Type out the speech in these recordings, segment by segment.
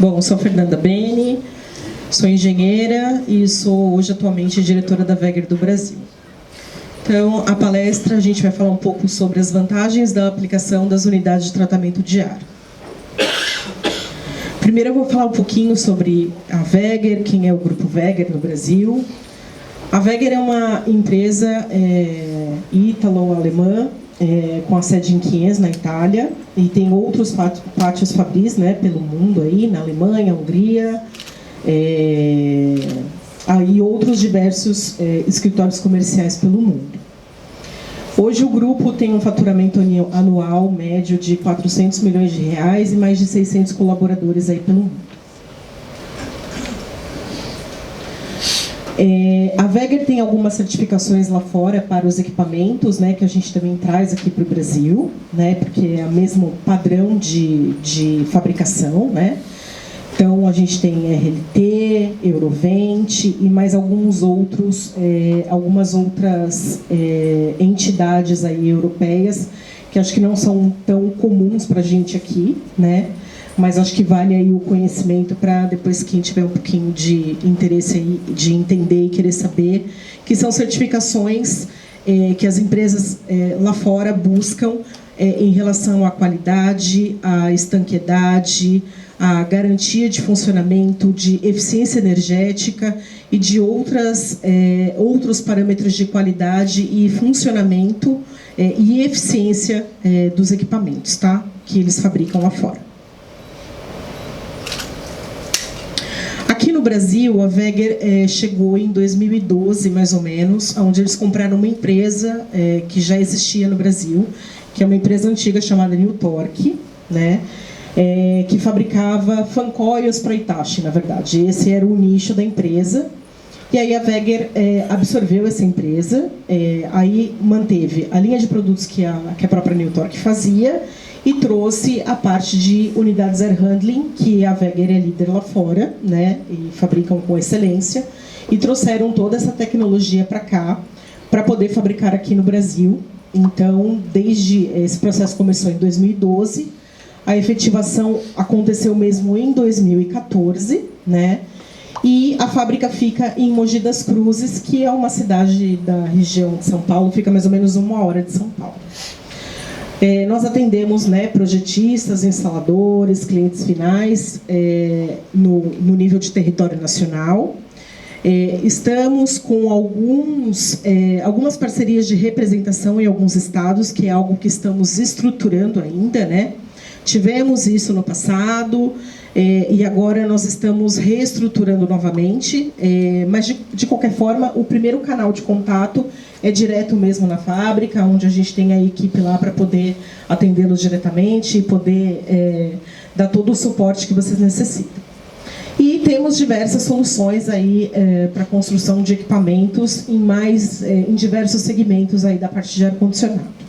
Bom, sou Fernanda Beni, sou engenheira e sou hoje atualmente diretora da Weger do Brasil. Então, a palestra a gente vai falar um pouco sobre as vantagens da aplicação das unidades de tratamento de ar. Primeiro eu vou falar um pouquinho sobre a Weger, quem é o grupo Weger no Brasil. A Weger é uma empresa ítalo-alemã, com a sede em Chiesa, na Itália, e tem outros pátios fabris, né, pelo mundo, aí, na Alemanha, Hungria, e outros diversos escritórios comerciais pelo mundo. Hoje o grupo tem um faturamento anual médio de 400 milhões de reais e mais de 600 colaboradores aí pelo mundo. A Weger tem algumas certificações lá fora para os equipamentos, né, que a gente também traz aqui para o Brasil, né, porque é o mesmo padrão de fabricação, né. Então, a gente tem RLT, Eurovent e mais algumas outras entidades aí europeias que acho que não são tão comuns para a gente aqui, né? Mas acho que vale aí o conhecimento para depois quem tiver um pouquinho de interesse aí, de entender e querer saber, que são certificações que as empresas lá fora buscam em relação à qualidade, à estanqueidade, à garantia de funcionamento, de eficiência energética e de outros parâmetros de qualidade e funcionamento e eficiência dos equipamentos, tá? Que eles fabricam lá fora. Aqui no Brasil, a Weger chegou em 2012, mais ou menos, onde eles compraram uma empresa que já existia no Brasil, que é uma empresa antiga chamada New Torque, né? Que fabricava fan coils para Hitachi, na verdade. Esse era o nicho da empresa. E aí a Weger absorveu essa empresa, aí manteve a linha de produtos que a própria New Torque fazia e trouxe a parte de unidades air handling, que a Weger é líder lá fora, né, e fabricam com excelência, e trouxeram toda essa tecnologia para cá, para poder fabricar aqui no Brasil. Então, desde esse processo começou em 2012, a efetivação aconteceu mesmo em 2014, né? E a fábrica fica em Mogi das Cruzes, que é uma cidade da região de São Paulo, fica mais ou menos 1 hora de São Paulo. Nós atendemos, né, projetistas, instaladores, clientes finais no nível de território nacional. Estamos com algumas parcerias de representação em alguns estados, que é algo que estamos estruturando ainda, né? Tivemos isso no passado e agora nós estamos reestruturando novamente, mas de qualquer forma, o primeiro canal de contato é direto mesmo na fábrica, onde a gente tem a equipe lá para poder atendê-los diretamente e poder dar todo o suporte que vocês necessitam. E temos diversas soluções aí para construção de equipamentos em diversos segmentos aí da parte de ar-condicionado.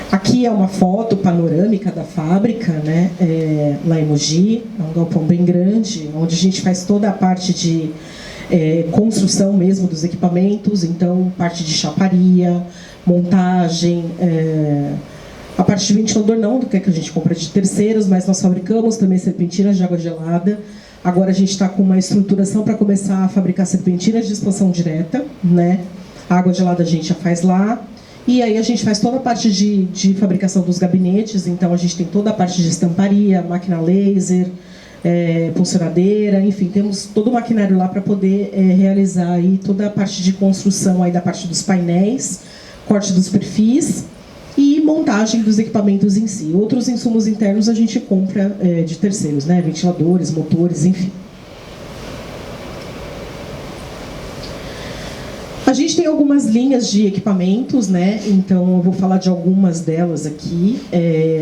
Aqui é uma foto panorâmica da fábrica, né, lá em Mogi, é um galpão bem grande, onde a gente faz toda a parte de construção mesmo dos equipamentos, então parte de chaparia, montagem, a parte de ventilador não, do que a gente compra de terceiros, mas nós fabricamos também serpentinas de água gelada. Agora a gente está com uma estruturação para começar a fabricar serpentinas de expansão direta, né? A água gelada a gente já faz lá. E aí a gente faz toda a parte de fabricação dos gabinetes, então a gente tem toda a parte de estamparia, máquina laser, pulseradeira, enfim, temos todo o maquinário lá para poder realizar aí toda a parte de construção aí da parte dos painéis, corte dos perfis e montagem dos equipamentos em si. Outros insumos internos a gente compra de terceiros, né? Ventiladores, motores, enfim. A gente tem algumas linhas de equipamentos, né? Então eu vou falar de algumas delas aqui.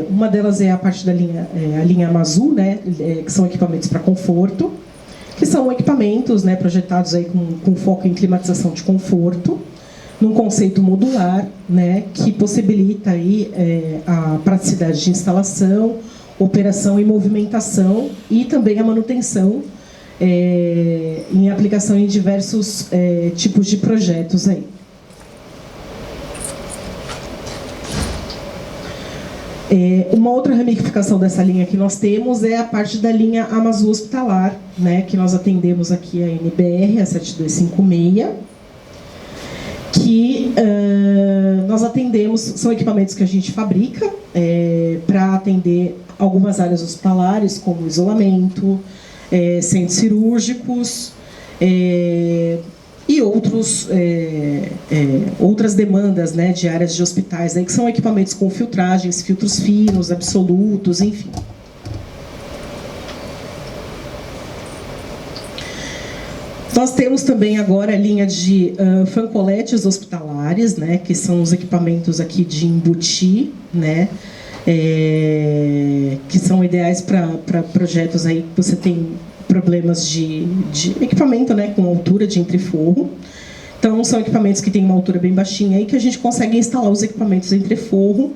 Uma delas é a parte da linha, a linha Amazu, né? Que são equipamentos para conforto, que são equipamentos, né, projetados aí com foco em climatização de conforto, num conceito modular, né, que possibilita aí a praticidade de instalação, operação e movimentação e também a manutenção em aplicação em diversos tipos de projetos aí. Uma outra ramificação dessa linha que nós temos é a parte da linha Amazu Hospitalar, né, que nós atendemos aqui a NBR, a 7256, que nós atendemos, são equipamentos que a gente fabrica para atender algumas áreas hospitalares, como isolamento, centros cirúrgicos, e outras demandas, né, de áreas de hospitais, que são equipamentos com filtragens, filtros finos, absolutos, enfim. Nós temos também agora a linha de fancoletes hospitalares, né, que são os equipamentos aqui de embutir, né, que são ideais para projetos aí que você tem problemas de equipamento, né, com altura de entreforro. Então, são equipamentos que têm uma altura bem baixinha e que a gente consegue instalar os equipamentos entreforro,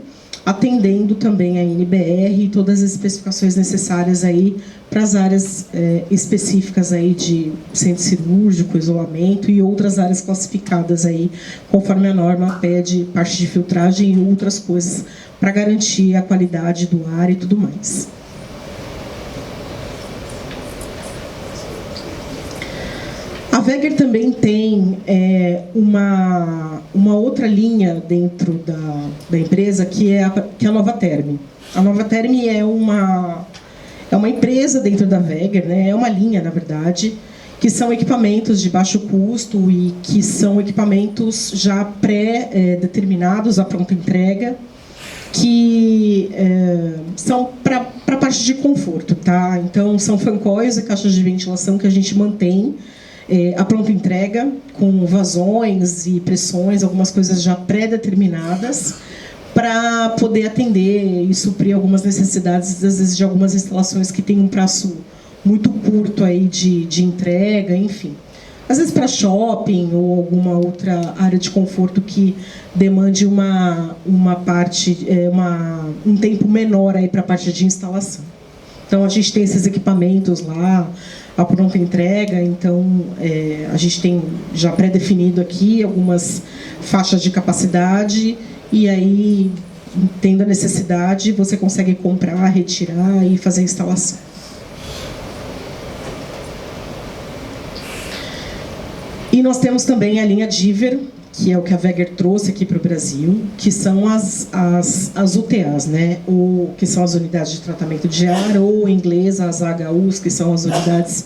atendendo também a NBR e todas as especificações necessárias aí para as áreas específicas aí de centro cirúrgico, isolamento e outras áreas classificadas aí, conforme a norma pede, parte de filtragem e outras coisas para garantir a qualidade do ar e tudo mais. A Weger também tem uma outra linha dentro da empresa, que é a Novaterm. A Novaterm é uma empresa dentro da Weger, né? É uma linha, na verdade, que são equipamentos de baixo custo e que são equipamentos já pré-determinados à pronta entrega, que são para a parte de conforto, tá? Então, são fancoils e caixas de ventilação que a gente mantém a pronta entrega, com vazões e pressões, algumas coisas já pré-determinadas, para poder atender e suprir algumas necessidades, às vezes, de algumas instalações que têm um prazo muito curto aí de entrega, enfim. Às vezes para shopping ou alguma outra área de conforto que demande um tempo menor aí para a parte de instalação. Então, a gente tem esses equipamentos lá, a pronta entrega, então a gente tem já pré-definido aqui algumas faixas de capacidade e aí, tendo a necessidade, você consegue comprar, retirar e fazer a instalação. E nós temos também a linha Diver, que é o que a Weger trouxe aqui para o Brasil, que são as UTAs, né? Que são as unidades de tratamento de ar, ou em inglês as HUs, que são as unidades,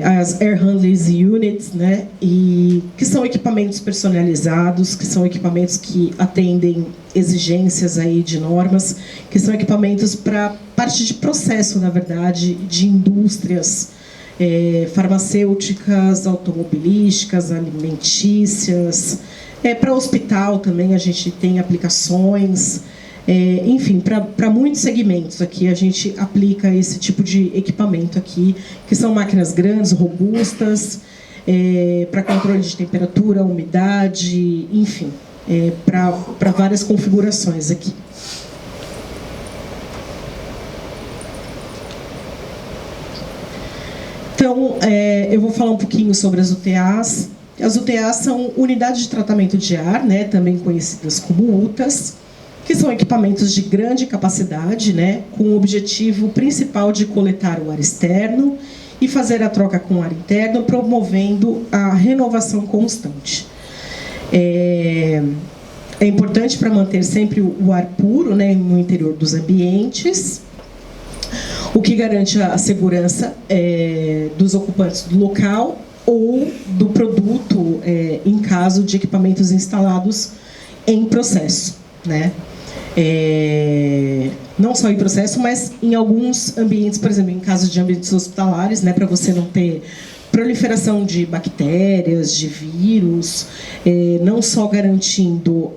as Air Handling Units, né? E que são equipamentos personalizados, que são equipamentos que atendem exigências aí de normas, que são equipamentos para parte de processo, na verdade, de indústrias farmacêuticas, automobilísticas, alimentícias, para hospital também a gente tem aplicações, enfim, para muitos segmentos aqui a gente aplica esse tipo de equipamento aqui, que são máquinas grandes, robustas, para controle de temperatura, umidade, enfim, para várias configurações aqui. Então, eu vou falar um pouquinho sobre as UTAs. As UTAs são unidades de tratamento de ar, né, também conhecidas como UTAs, que são equipamentos de grande capacidade, né, com o objetivo principal de coletar o ar externo e fazer a troca com o ar interno, promovendo a renovação constante. É importante para manter sempre o ar puro, né, no interior dos ambientes, o que garante a segurança dos ocupantes do local ou do produto em caso de equipamentos instalados em processo, né? Não só em processo, mas em alguns ambientes, por exemplo, em caso de ambientes hospitalares, né, para você não ter proliferação de bactérias, de vírus, não só garantindo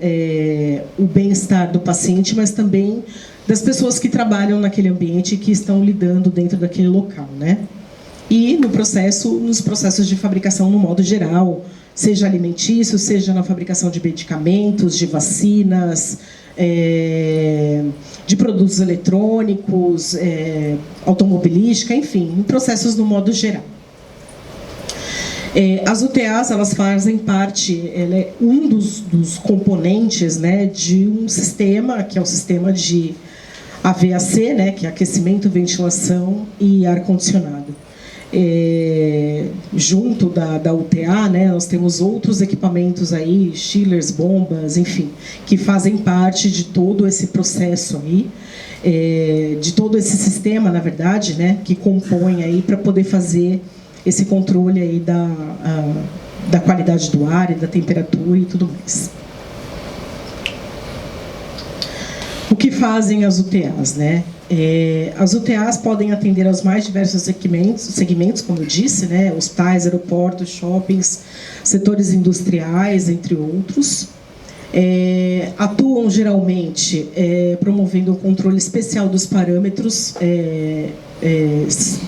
o bem-estar do paciente, mas também das pessoas que trabalham naquele ambiente e que estão lidando dentro daquele local, né? E nos processos de fabricação no modo geral, seja alimentício, seja na fabricação de medicamentos, de vacinas, de produtos eletrônicos, automobilística, enfim, em processos no modo geral. As UTAs, elas fazem parte, ela é um dos componentes, né, de um sistema, que é o sistema de AVAC, né, que é aquecimento, ventilação e ar-condicionado. Junto da UTA, né, nós temos outros equipamentos aí, chillers, bombas, enfim, que fazem parte de todo esse processo aí, de todo esse sistema, na verdade, né, que compõe aí para poder fazer esse controle aí da qualidade do ar e da temperatura e tudo mais. O que fazem as UTAs, né? As UTAs podem atender aos mais diversos segmentos, como eu disse, né? Hospitais, aeroportos, shoppings, setores industriais, entre outros. Atuam geralmente promovendo o controle especial dos parâmetros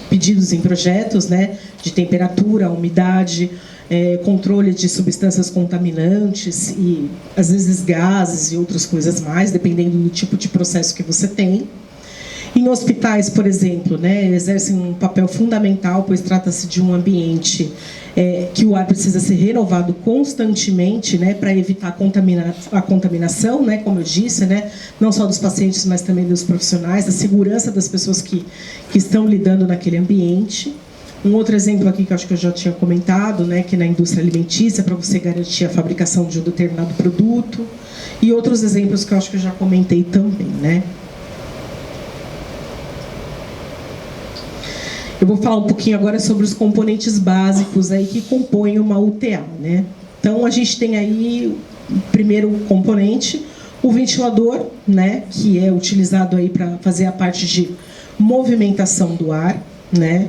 pedidos em projetos, né, de temperatura, umidade, controle de substâncias contaminantes e, às vezes, gases e outras coisas mais, dependendo do tipo de processo que você tem. Em hospitais, por exemplo, né, exercem um papel fundamental, pois trata-se de um ambiente que o ar precisa ser renovado constantemente, né, para evitar a contaminação, né, como eu disse, né, não só dos pacientes, mas também dos profissionais, da segurança das pessoas que estão lidando naquele ambiente. Um outro exemplo aqui que eu acho que eu já tinha comentado, né, que na indústria alimentícia, para você garantir a fabricação de um determinado produto, e outros exemplos que eu acho que eu já comentei também, né. Eu vou falar um pouquinho agora sobre os componentes básicos aí que compõem uma UTA, né? Então, a gente tem aí o primeiro componente, o ventilador, né, que é utilizado aí para fazer a parte de movimentação do ar, né?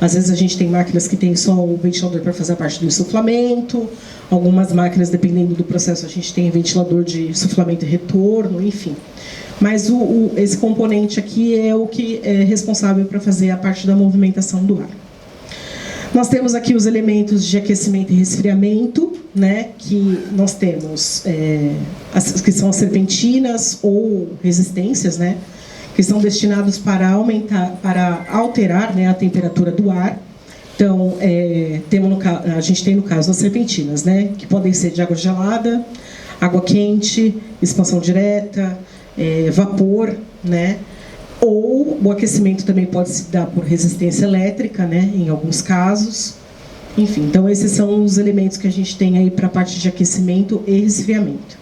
Às vezes a gente tem máquinas que tem só o ventilador para fazer a parte do insuflamento, algumas máquinas, dependendo do processo, a gente tem ventilador de insuflamento e retorno, enfim. Mas esse componente aqui é o que é responsável para fazer a parte da movimentação do ar. Nós temos aqui os elementos de aquecimento e resfriamento, né, que nós temos, que são as serpentinas ou resistências, né, que são destinados para alterar, né, a temperatura do ar. Então, a gente tem no caso as serpentinas, né, que podem ser de água gelada, água quente, expansão direta, vapor, né? Ou o aquecimento também pode se dar por resistência elétrica, né? Em alguns casos. Enfim, então esses são os elementos que a gente tem aí para a parte de aquecimento e resfriamento.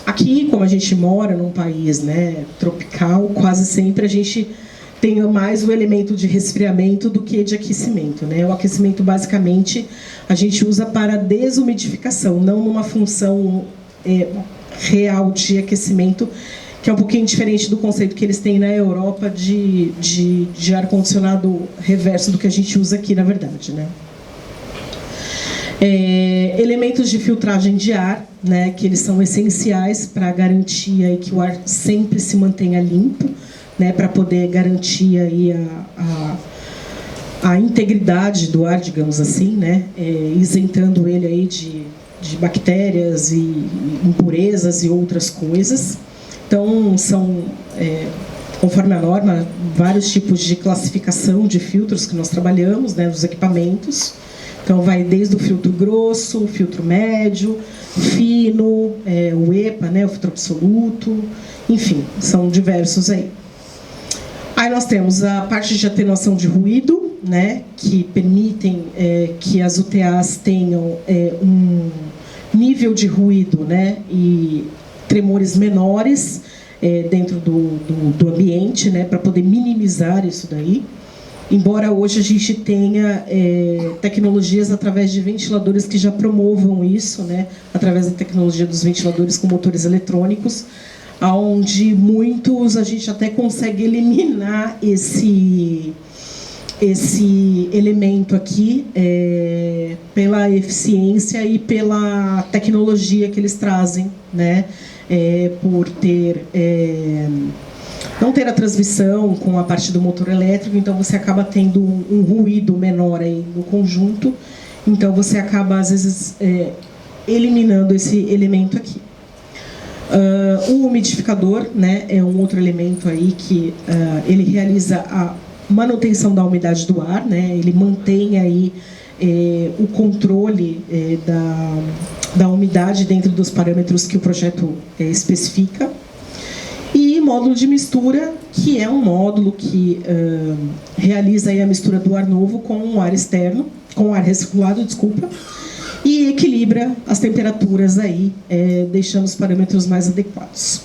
Aqui, como a gente mora num país, né, tropical, quase sempre a gente tem mais o elemento de resfriamento do que de aquecimento, né? O aquecimento, basicamente, a gente usa para desumidificação, não numa função real de aquecimento, que é um pouquinho diferente do conceito que eles têm na Europa de ar-condicionado reverso do que a gente usa aqui, na verdade, né? Elementos de filtragem de ar, né, que eles são essenciais para garantir aí que o ar sempre se mantenha limpo, né, para poder garantir aí a integridade do ar, digamos assim, né, isentando ele aí de bactérias e impurezas e outras coisas. Então, são, conforme a norma, vários tipos de classificação de filtros que nós trabalhamos, né, dos equipamentos. Então, vai desde o filtro grosso, o filtro médio, fino, o EPA, né, o filtro absoluto, enfim, são diversos aí. Aí nós temos a parte de atenuação de ruído, né, que permitem que as UTAs tenham um nível de ruído, né, e tremores menores dentro do ambiente, né, para poder minimizar isso daí. Embora hoje a gente tenha tecnologias através de ventiladores que já promovam isso, né, através da tecnologia dos ventiladores com motores eletrônicos, onde muitos a gente até consegue eliminar esse elemento aqui pela eficiência e pela tecnologia que eles trazem, né, por ter não ter a transmissão com a parte do motor elétrico, então você acaba tendo um ruído menor aí no conjunto, então você acaba, às vezes, eliminando esse elemento aqui. O umidificador, né, é um outro elemento aí que ele realiza a manutenção da umidade do ar, né, ele mantém aí o controle da umidade dentro dos parâmetros que o projeto especifica. E módulo de mistura, que é um módulo que realiza aí a mistura do ar novo com o ar externo, com o ar recirculado, desculpa, e equilibra as temperaturas aí, deixando os parâmetros mais adequados.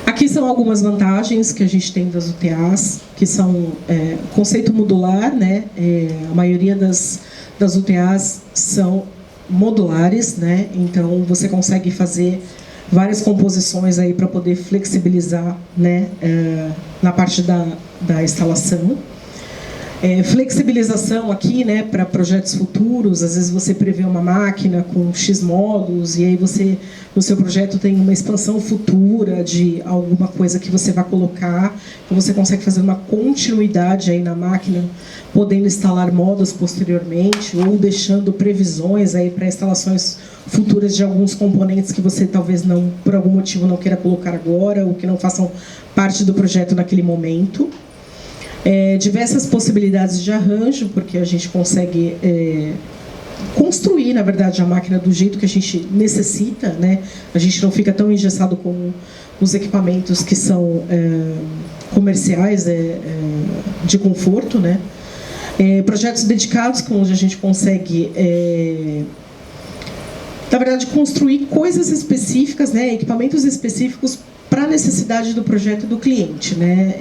Aqui são algumas vantagens que a gente tem das UTAs, que são conceito modular, né? A maioria das UTAs são modulares, né? Então você consegue fazer várias composições aí para poder flexibilizar, né? Na parte da instalação. Flexibilização aqui, né, para projetos futuros. Às vezes você prevê uma máquina com X módulos e aí você, no seu projeto, tem uma expansão futura de alguma coisa que você vai colocar. Então você consegue fazer uma continuidade aí na máquina, podendo instalar módulos posteriormente ou deixando previsões aí para instalações futuras de alguns componentes que você talvez não, por algum motivo, não queira colocar agora ou que não façam parte do projeto naquele momento. Diversas possibilidades de arranjo, porque a gente consegue construir, na verdade, a máquina do jeito que a gente necessita, né? A gente não fica tão engessado com os equipamentos que são comerciais, de conforto, né? Projetos dedicados, onde a gente consegue, na verdade, construir coisas específicas, né? Equipamentos específicos para a necessidade do projeto do cliente, né?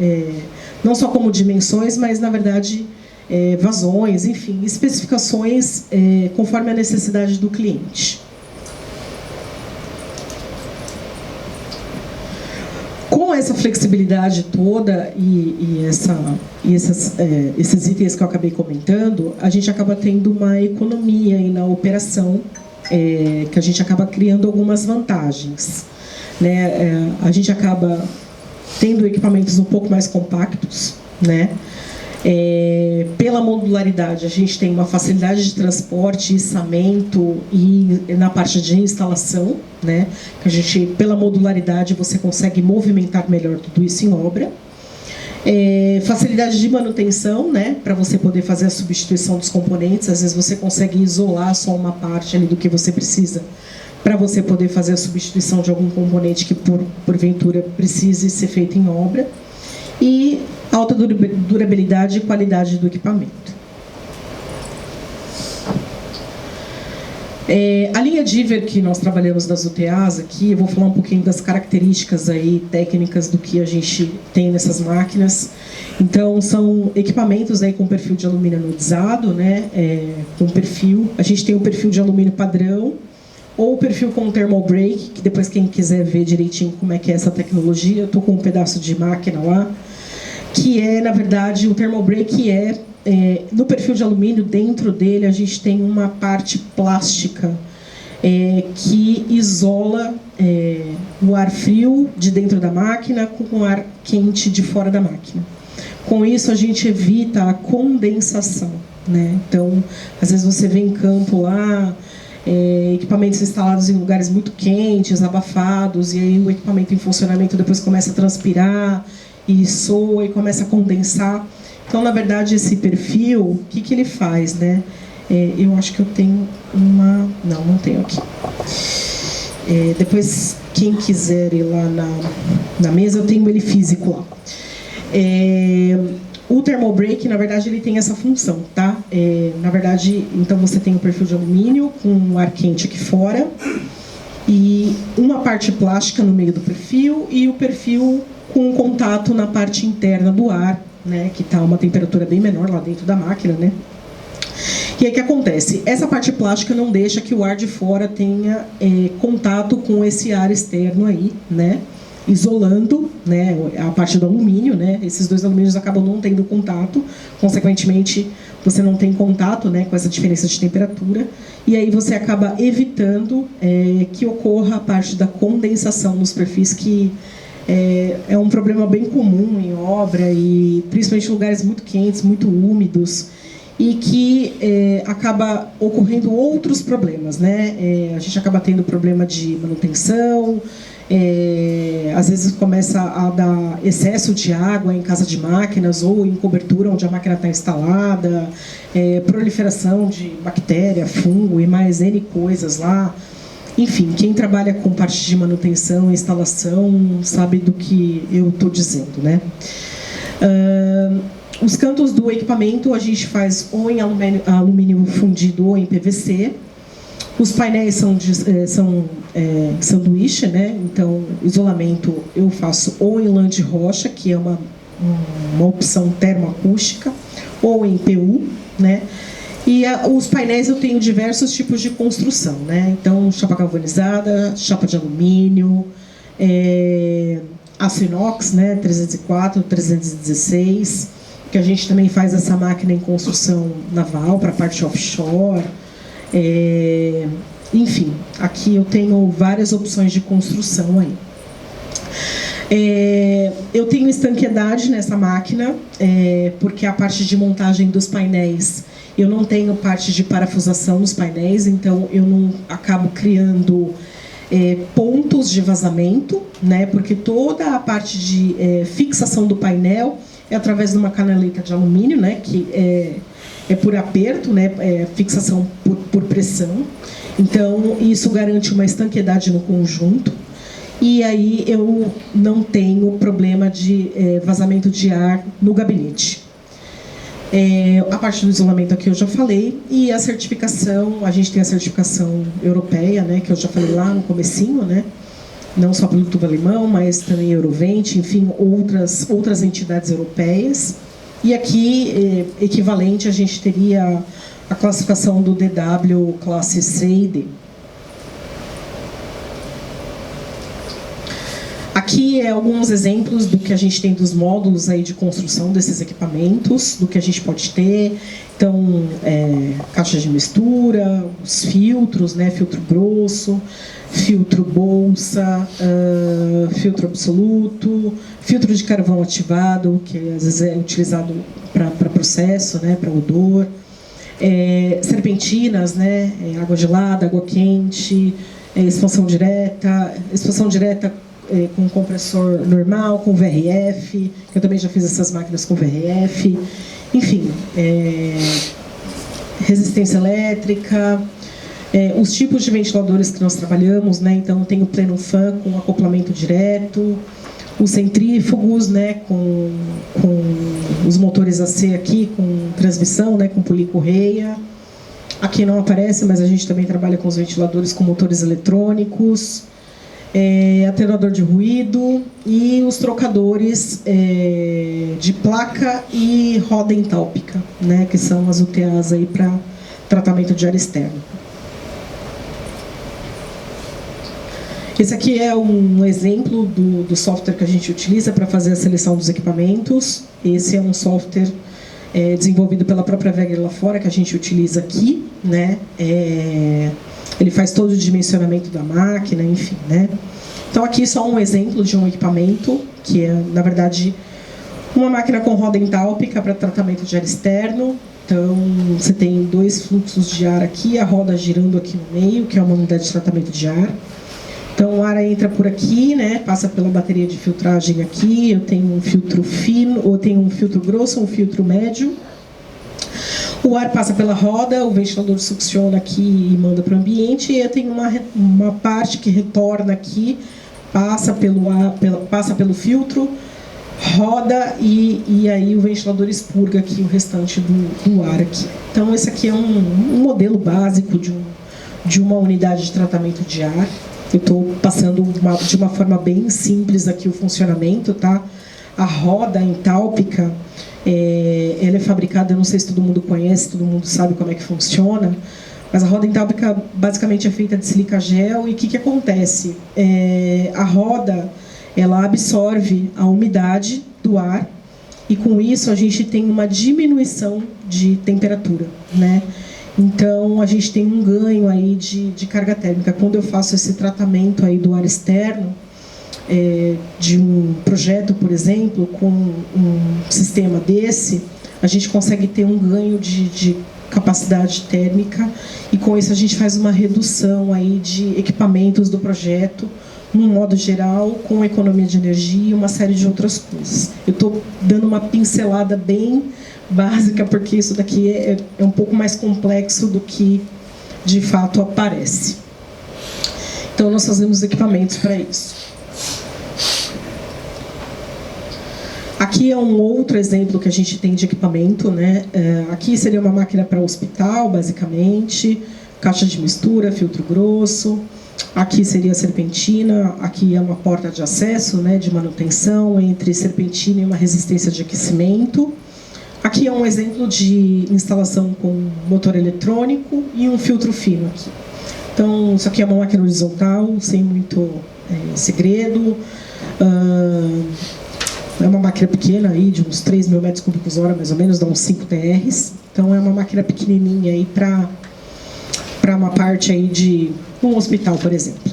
Não só como dimensões, mas, na verdade, vazões, enfim, especificações conforme a necessidade do cliente. Com essa flexibilidade toda esses itens que eu acabei comentando, a gente acaba tendo uma economia aí na operação, que a gente acaba criando algumas vantagens, né? A gente acaba tendo equipamentos um pouco mais compactos, né? Pela modularidade, a gente tem uma facilidade de transporte, içamento e na parte de instalação, né? Que a gente, pela modularidade, você consegue movimentar melhor tudo isso em obra. Facilidade de manutenção, né? Para você poder fazer a substituição dos componentes. Às vezes você consegue isolar só uma parte ali do que você precisa, para você poder fazer a substituição de algum componente que, porventura, precise ser feito em obra. E alta durabilidade e qualidade do equipamento. A linha Diver que nós trabalhamos das UTAs aqui, eu vou falar um pouquinho das características aí, técnicas do que a gente tem nessas máquinas. Então, são equipamentos aí com perfil de alumínio anodizado, né? Com perfil. A gente tem o perfil de alumínio padrão, ou o perfil com thermal break, que depois quem quiser ver direitinho como é que é essa tecnologia, eu estou com um pedaço de máquina lá, que na verdade, o thermal break no perfil de alumínio, dentro dele a gente tem uma parte plástica que isola o ar frio de dentro da máquina com o ar quente de fora da máquina. Com isso a gente evita a condensação, né? Então, às vezes você vê em campo lá, equipamentos instalados em lugares muito quentes, abafados, e aí o equipamento em funcionamento depois começa a transpirar e soa e começa a condensar. Então, na verdade, esse perfil, o que ele faz, né? Eu acho que eu tenho uma... Não tenho aqui. Depois, quem quiser ir lá na mesa, eu tenho ele físico lá. O thermal break, na verdade, ele tem essa função, tá? Na verdade, então você tem o perfil de alumínio com um ar quente aqui fora e uma parte plástica no meio do perfil e o perfil com contato na parte interna do ar, né? Que está a uma temperatura bem menor lá dentro da máquina, né? E aí o que acontece? Essa parte plástica não deixa que o ar de fora tenha contato com esse ar externo aí, né? Isolando, né, a parte do alumínio, né? Esses dois alumínios acabam não tendo contato, consequentemente você não tem contato, né, com essa diferença de temperatura, e aí você acaba evitando que ocorra a parte da condensação nos perfis, que é um problema bem comum em obra e principalmente em lugares muito quentes, muito úmidos. e que acaba ocorrendo outros problemas, né? A gente acaba tendo problema de manutenção, às vezes começa a dar excesso de água em casa de máquinas ou em cobertura onde a máquina está instalada, proliferação de bactéria, fungo e mais N coisas lá. Enfim, quem trabalha com parte de manutenção e instalação sabe do que eu estou dizendo, né? Os cantos do equipamento a gente faz ou em alumínio fundido ou em PVC. Os painéis são sanduíche, né? Então, isolamento eu faço ou em lã de rocha, que é uma opção termoacústica, ou em PU, né? E os painéis eu tenho diversos tipos de construção, né? Então, chapa galvanizada, chapa de alumínio, aço inox, né? 304, 316, que a gente também faz essa máquina em construção naval para a parte offshore. Enfim, aqui eu tenho várias opções de construção aí. Eu tenho estanqueidade nessa máquina, porque a parte de montagem dos painéis, eu não tenho parte de parafusação nos painéis, então eu não acabo criando pontos de vazamento, né? Porque toda a parte de fixação do painel é através de uma canaleta de alumínio, né? Que é por aperto, né? Fixação por pressão. Então, isso garante uma estanqueidade no conjunto. E aí eu não tenho problema de vazamento de ar no gabinete. A parte do isolamento aqui eu já falei. E a certificação, a gente tem a certificação europeia, né? Que eu já falei lá no comecinho, né? Não só pelo tubo alemão, mas também Eurovent, enfim, outras entidades europeias. E aqui, equivalente, a gente teria a classificação do DW classe C e D. Aqui alguns exemplos do que a gente tem dos módulos aí de construção desses equipamentos, do que a gente pode ter. Então, caixa de mistura, os filtros, né, filtro grosso, filtro bolsa, filtro absoluto, filtro de carvão ativado, que às vezes é utilizado para processo, né, para odor, serpentinas, né, água gelada, água quente, expansão direta com compressor normal, com VRF, eu também já fiz essas máquinas com VRF, enfim, resistência elétrica, os tipos de ventiladores que nós trabalhamos, né? Então tem o pleno fan com acoplamento direto, os centrífugos, né? Com os motores AC aqui, com transmissão, né? Com policorreia. Aqui não aparece, mas a gente também trabalha com os ventiladores com motores eletrônicos, atenuador de ruído e os trocadores de placa e roda entálpica, né? Que são as UTAs aí para tratamento de ar externo. Esse aqui é um exemplo do software que a gente utiliza para fazer a seleção dos equipamentos. Esse é um software desenvolvido pela própria Weger lá fora, que a gente utiliza aqui, né? Ele faz todo o dimensionamento da máquina, enfim, né? Então aqui só um exemplo de um equipamento, que é, na verdade, uma máquina com roda entálpica para tratamento de ar externo. Então, você tem 2 fluxos de ar aqui, a roda girando aqui no meio, que é uma unidade de tratamento de ar. Então, o ar entra por aqui, né, passa pela bateria de filtragem aqui, eu tenho um filtro fino, ou tenho um filtro grosso, um filtro médio. O ar passa pela roda, o ventilador succiona aqui e manda para o ambiente, e eu tenho uma parte que retorna aqui, passa pelo filtro, roda e aí o ventilador expurga aqui o restante do ar aqui. Então, esse aqui é um modelo básico de uma unidade de tratamento de ar. Eu estou passando de uma forma bem simples aqui o funcionamento, tá? A roda entálpica, ela é fabricada, eu não sei se todo mundo conhece, todo mundo sabe como é que funciona, mas a roda entálpica basicamente é feita de silica gel e o que acontece? A roda, ela absorve a umidade do ar e com isso a gente tem uma diminuição de temperatura, né? Então, a gente tem um ganho aí de carga térmica. Quando eu faço esse tratamento aí do ar externo, de um projeto, por exemplo, com um sistema desse, a gente consegue ter um ganho de capacidade térmica, e com isso a gente faz uma redução aí de equipamentos do projeto, num modo geral, com economia de energia e uma série de outras coisas. Eu estou dando uma pincelada bem básica, porque isso daqui é um pouco mais complexo do que de fato aparece. Então nós fazemos equipamentos para isso. Aqui é um outro exemplo que a gente tem de equipamento, né? Aqui seria uma máquina para hospital, basicamente, caixa de mistura, filtro grosso. Aqui seria a serpentina, aqui é uma porta de acesso, né, de manutenção entre serpentina e uma resistência de aquecimento. Aqui é um exemplo de instalação com motor eletrônico e um filtro fino aqui. Então, isso aqui é uma máquina horizontal, sem muito segredo. É uma máquina pequena, aí, de uns 3.000 metros cúbicos hora, mais ou menos, dá uns 5 TRs. Então, é uma máquina pequenininha aí para uma parte aí de um hospital, por exemplo.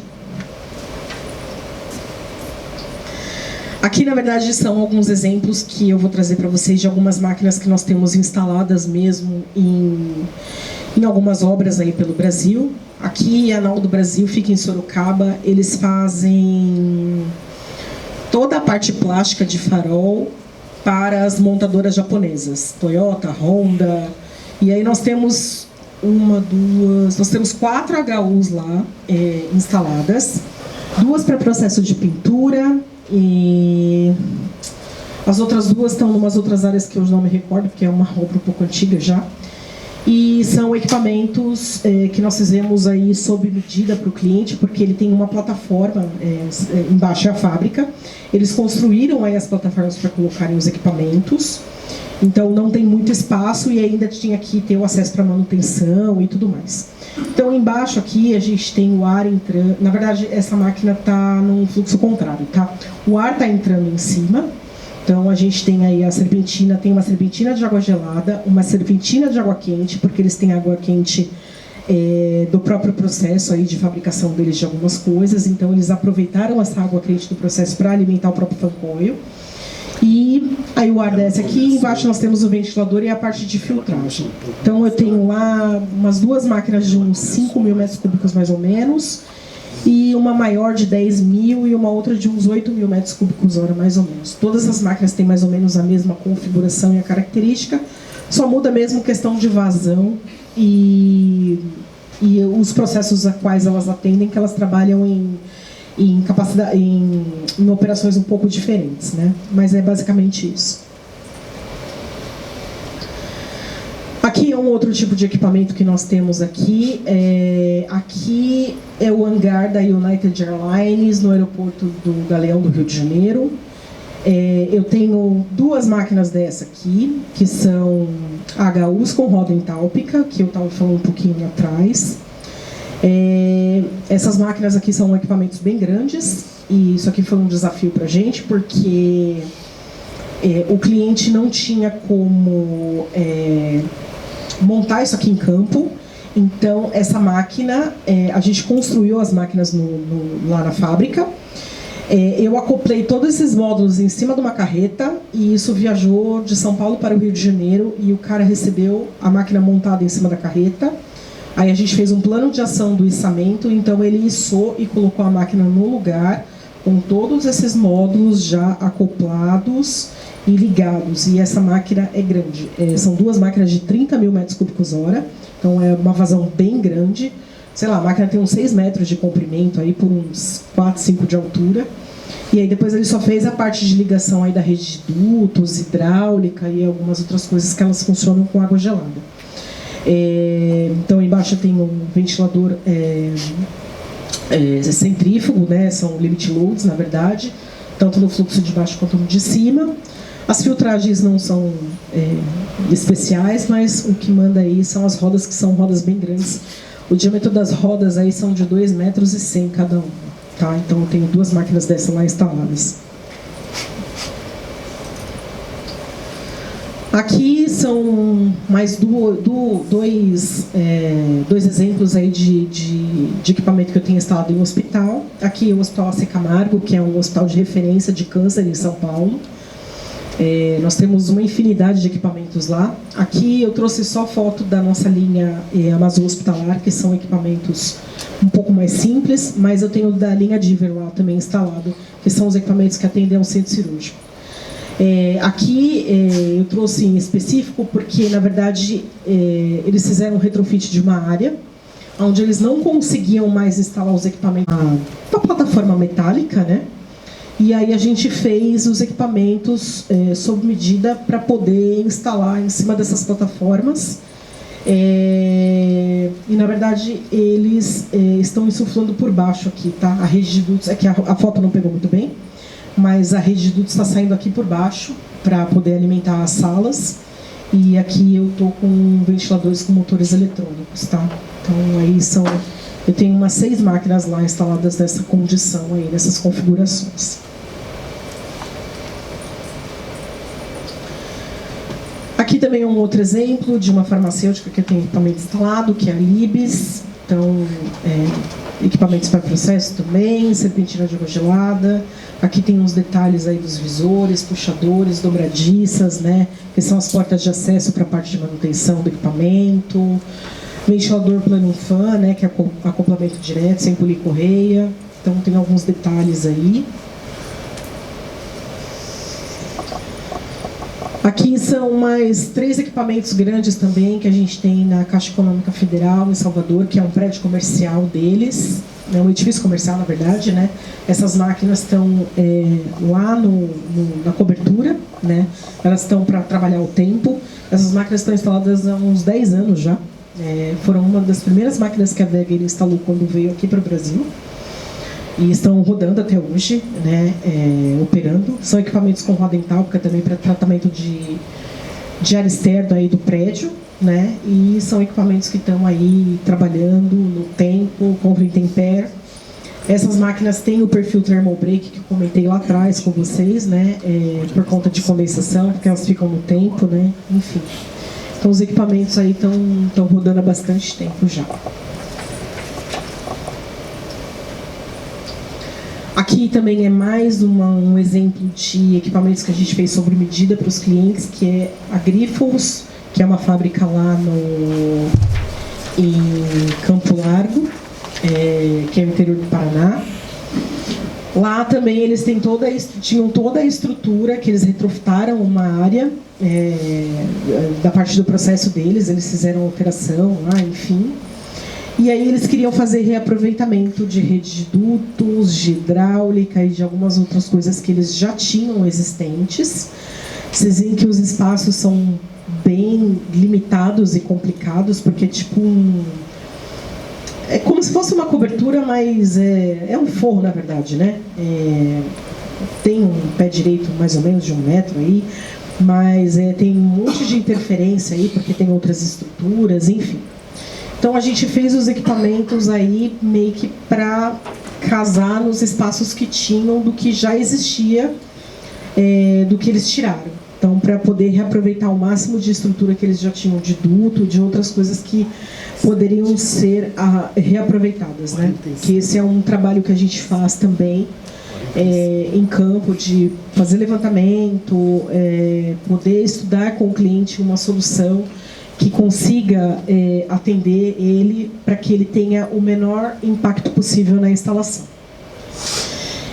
Aqui, na verdade, são alguns exemplos que eu vou trazer para vocês de algumas máquinas que nós temos instaladas mesmo em algumas obras aí pelo Brasil. Aqui, a Nau do Brasil fica em Sorocaba. Eles fazem toda a parte plástica de farol para as montadoras japonesas, Toyota, Honda. E aí nós temos nós temos 4 HUs lá instaladas, 2 para processo de pintura, e as outras 2 estão em umas outras áreas que eu não me recordo, porque é uma obra um pouco antiga já. E são equipamentos que nós fizemos aí sob medida para o cliente, porque ele tem uma plataforma, embaixo é a fábrica. Eles construíram aí as plataformas para colocarem os equipamentos, então não tem muito espaço e ainda tinha que ter o acesso para manutenção e tudo mais. Então embaixo aqui a gente tem o ar entrando, na verdade essa máquina está num fluxo contrário, tá? O ar está entrando em cima. Então, a gente tem aí a serpentina, tem uma serpentina de água gelada, uma serpentina de água quente, porque eles têm água quente do próprio processo aí de fabricação deles de algumas coisas. Então, eles aproveitaram essa água quente do processo para alimentar o próprio fan coil. E aí o ar desce aqui, embaixo nós temos o ventilador e a parte de filtragem. Então, eu tenho lá umas 2 máquinas de uns 5.000 metros cúbicos, mais ou menos, e uma maior de 10.000 e uma outra de uns 8.000 metros cúbicos hora, mais ou menos. Todas as máquinas têm mais ou menos a mesma configuração e a característica, só muda mesmo questão de vazão e os processos a quais elas atendem, que elas trabalham em capacidade, em operações um pouco diferentes, né? Mas é basicamente isso. Aqui é um outro tipo de equipamento que nós temos aqui. Aqui é o hangar da United Airlines, no aeroporto do Galeão do Rio de Janeiro. Eu tenho 2 máquinas dessa aqui, que são HUs com roda entálpica, que eu estava falando um pouquinho atrás. Essas máquinas aqui são equipamentos bem grandes, e isso aqui foi um desafio para a gente, porque o cliente não tinha como montar isso aqui em campo. Então, essa máquina, a gente construiu as máquinas lá na fábrica. Eu acoplei todos esses módulos em cima de uma carreta, e isso viajou de São Paulo para o Rio de Janeiro, e o cara recebeu a máquina montada em cima da carreta. Aí a gente fez um plano de ação do içamento, então ele içou e colocou a máquina no lugar, com todos esses módulos já acoplados e ligados. E essa máquina é grande. São 2 máquinas de 30.000 metros cúbicos hora, então é uma vazão bem grande. Sei lá, a máquina tem uns 6 metros de comprimento, aí por uns 4, 5 de altura. E aí depois ele só fez a parte de ligação aí da rede de dutos, hidráulica e algumas outras coisas que elas funcionam com água gelada. Então embaixo tem um ventilador centrífugo, né? São limit loads, na verdade, tanto no fluxo de baixo quanto no de cima. As filtragens não são especiais, mas o que manda aí são as rodas, que são rodas bem grandes. O diâmetro das rodas aí são de 2,1 metros cada uma, tá? Então eu tenho 2 máquinas dessas lá instaladas. Aqui são mais dois exemplos aí de equipamento que eu tenho instalado em um hospital. Aqui é o Hospital AC Camargo, que é um hospital de referência de câncer em São Paulo. Nós temos uma infinidade de equipamentos lá. Aqui eu trouxe só foto da nossa linha Amazon Hospitalar, que são equipamentos um pouco mais simples, mas eu tenho da linha Diver lá também instalado, que são os equipamentos que atendem ao centro cirúrgico. Aqui eu trouxe em específico porque, na verdade, eles fizeram um retrofit de uma área onde eles não conseguiam mais instalar os equipamentos na plataforma metálica, né? E aí a gente fez os equipamentos sob medida para poder instalar em cima dessas plataformas. E na verdade eles estão insuflando por baixo aqui, tá? A rede de dutos, é que a foto não pegou muito bem, mas a rede de dutos está saindo aqui por baixo para poder alimentar as salas. E aqui eu tô com ventiladores com motores eletrônicos, tá? Então aí eu tenho umas 6 máquinas lá instaladas nessa condição aí, nessas configurações. Aqui também é um outro exemplo de uma farmacêutica que tem equipamento instalado, que é a Libes. Então, equipamentos para processo também, serpentina de água gelada. Aqui tem uns detalhes aí dos visores, puxadores, dobradiças, né? Que são as portas de acesso para a parte de manutenção do equipamento. Ventilador plano fan, né, que é acoplamento direto, sem polir correia. Então tem alguns detalhes aí. Aqui são mais 3 equipamentos grandes também que a gente tem na Caixa Econômica Federal, em Salvador, que é um prédio comercial deles, é um edifício comercial, na verdade, né? Essas máquinas estão lá na cobertura, né? Elas estão para trabalhar o tempo. Essas máquinas estão instaladas há uns 10 anos já. Foram uma das primeiras máquinas que a Weger instalou quando veio aqui para o Brasil. E estão rodando até hoje, né, operando. São equipamentos com roda entálpica também para tratamento de ar externo aí do prédio, né? E são equipamentos que estão aí trabalhando no tempo, com Vrintemper. Essas máquinas têm o perfil thermal break que eu comentei lá atrás com vocês, né? Por conta de condensação, porque elas ficam no tempo, né? Enfim. Então os equipamentos aí estão rodando há bastante tempo já. Aqui também é mais um exemplo de equipamentos que a gente fez sobre medida para os clientes, que é a Grifols, que é uma fábrica lá em Campo Largo, que é o interior do Paraná. Lá também eles tinham toda a estrutura, que eles retrofitaram uma área da parte do processo deles, eles fizeram alteração lá, enfim. E aí eles queriam fazer reaproveitamento de rede de dutos, de hidráulica e de algumas outras coisas que eles já tinham existentes. Vocês veem que os espaços são bem limitados e complicados, porque é como se fosse uma cobertura, mas é um forro, na verdade, né? Tem um pé direito mais ou menos de 1 metro aí, mas tem um monte de interferência aí, porque tem outras estruturas, enfim. Então a gente fez os equipamentos aí meio que para casar nos espaços que tinham do que já existia, do que eles tiraram. Então, para poder reaproveitar o máximo de estrutura que eles já tinham de duto, de outras coisas que poderiam ser reaproveitadas, né? Que esse é um trabalho que a gente faz também em campo, de fazer levantamento, poder estudar com o cliente uma solução que consiga atender ele para que ele tenha o menor impacto possível na instalação.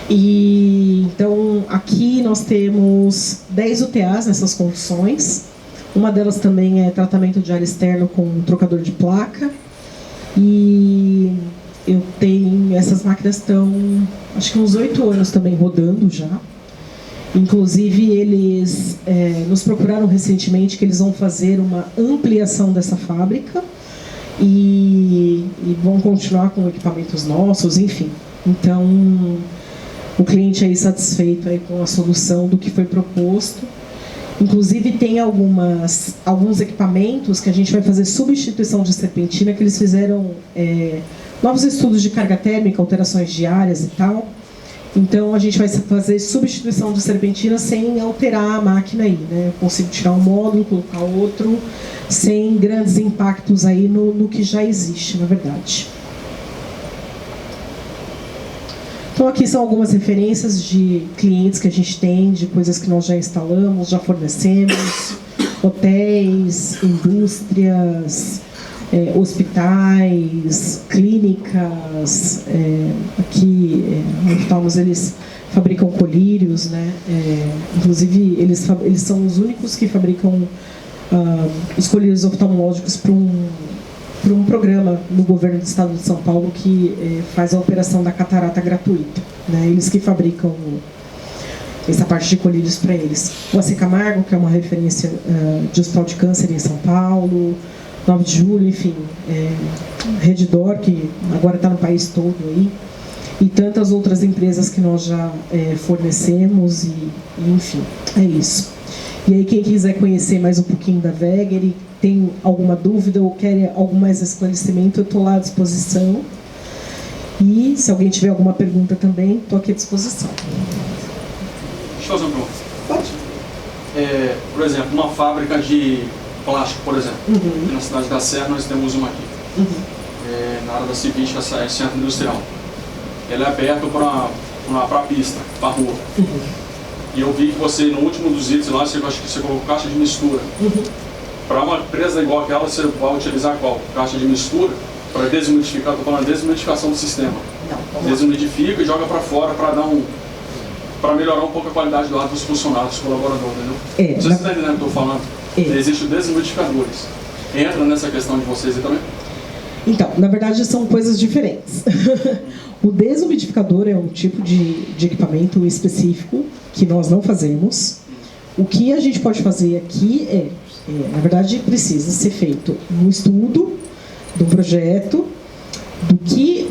E então aqui nós temos 10 UTAs nessas condições. Uma delas também é tratamento de ar externo com trocador de placa. E essas máquinas estão, acho que uns 8 anos também rodando já. Inclusive, eles nos procuraram recentemente que eles vão fazer uma ampliação dessa fábrica e vão continuar com equipamentos nossos, enfim. Então, o cliente aí satisfeito aí com a solução do que foi proposto. Inclusive, tem alguns equipamentos que a gente vai fazer substituição de serpentina, que eles fizeram novos estudos de carga térmica, alterações diárias e tal. Então, a gente vai fazer substituição de serpentina sem alterar a máquina aí, né? Eu consigo tirar um módulo, colocar outro, sem grandes impactos aí no que já existe, na verdade. Então aqui são algumas referências de clientes que a gente tem, de coisas que nós já instalamos, já fornecemos, hotéis, indústrias, hospitais, clínicas. Aqui no Oftalmos eles fabricam colírios, né? Inclusive eles são os únicos que fabricam os colírios oftalmológicos para um programa no governo do estado de São Paulo que faz a operação da catarata gratuita, né? Eles que fabricam essa parte de colírios para eles. O AC Camargo, que é uma referência de hospital de câncer em São Paulo, 9 de julho, enfim, Redditor, que agora está no país todo aí, e tantas outras empresas que nós já fornecemos, e enfim, é isso. E aí quem quiser conhecer mais um pouquinho da Weger e tem alguma dúvida ou quer algum mais esclarecimento, eu estou lá à disposição. E se alguém tiver alguma pergunta também, estou aqui à disposição. Deixa eu fazer uma pergunta. Pode. Por exemplo, uma fábrica de plástico, por exemplo. Aqui na cidade da Serra nós temos uma aqui. Na área da Civítica, é centro industrial. Ela é aberta para a pista, para a rua. E eu vi que você, no último dos itens lá, acho que você colocou caixa de mistura. Para uma empresa igual aquela, você vai utilizar qual? Caixa de mistura para desumidificar, estou falando de desumidificação do sistema. Desumidifica e joga para fora para melhorar um pouco a qualidade do ar dos funcionários, dos colaboradores, entendeu? Não sei se você está entendendo o que eu estou falando. Existem desumidificadores. Entra nessa questão de vocês aí também? Então, na verdade são coisas diferentes. O desumidificador é um tipo de equipamento específico que nós não fazemos. O que a gente pode fazer aqui na verdade, precisa ser feito um estudo do projeto,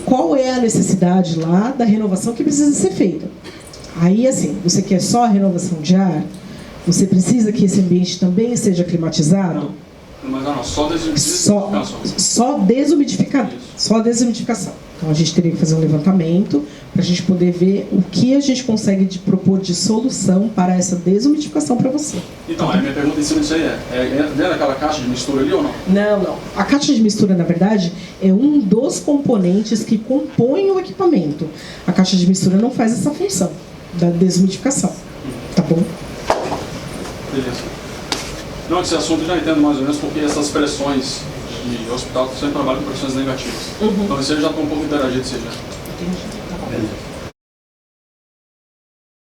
qual é a necessidade lá da renovação que precisa ser feita. Aí, assim, você quer só a renovação de ar? Você precisa que esse ambiente também seja climatizado? Não, só desumidificação. Só desumidificação. Então a gente teria que fazer um levantamento para a gente poder ver o que a gente consegue propor de solução para essa desumidificação para você. Então, a minha pergunta em cima disso aí dentro daquela caixa de mistura ali ou não? Não. A caixa de mistura, na verdade, é um dos componentes que compõem o equipamento. A caixa de mistura não faz essa função da desumidificação. Tá bom? Beleza. Não, esse assunto eu já entendo mais ou menos, porque essas pressões de hospital sempre trabalham com pressões negativas. Então, isso aí já está um pouco interagido, seja. Entendi. Tá bom. Beleza.